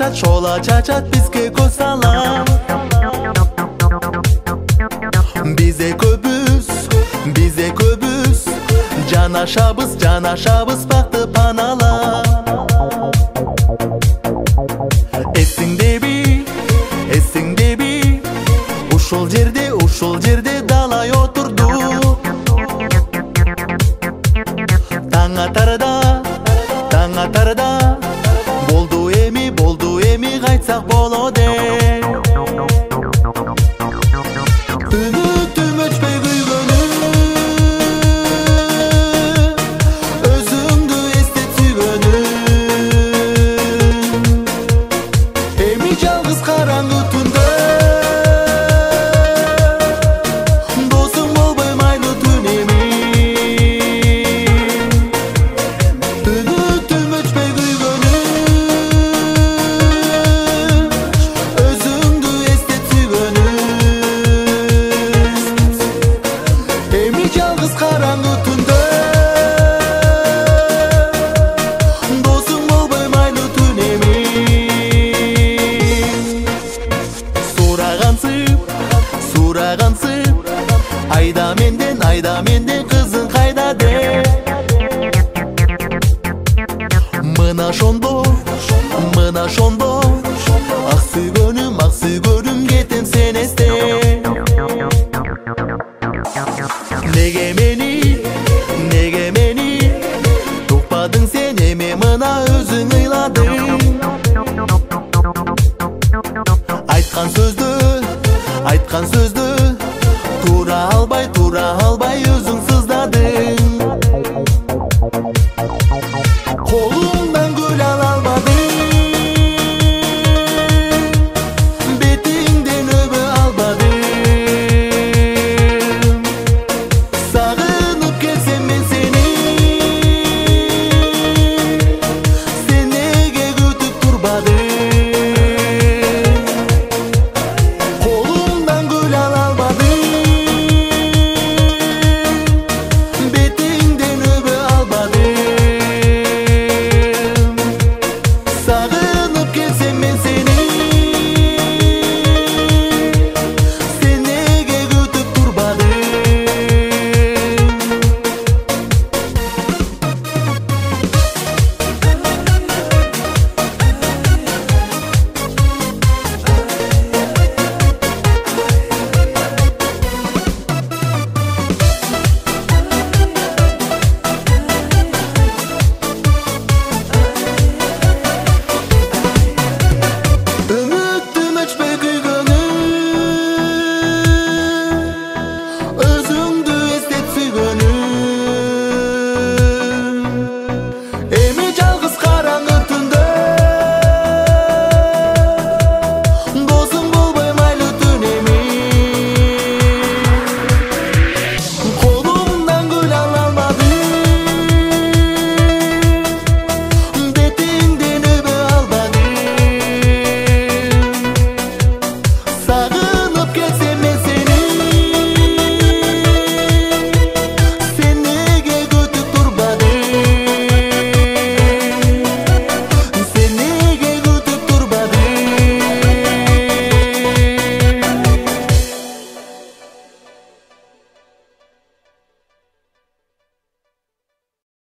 çola çaçat bizge koz salam. Bize köbüz Canaşabız baktı panala. Esingde bi Uşul jerde dalay oturdu. Taң atarda Boldu emi kaytsak bolode. Ümitim öçpey güygönü Özüңdü estet sügönü. Emi жалгыз караңгы түндө Досуң болбой майлуу түн эми. Үмүтүм өчпөй күйгөнү Өзүңдү эстет сүйгөнү. Эми жалгыз караңгы түндө Досуң болбой майлуу түн эми. Сурагансып Айда менден кызың кайда деп. Мына ошондо ак сүйгөнүм кетем сен эсте. Неге мени тукпадың сен эми мына өзүң ыйладың. Айткан сөздү туура албай өзүң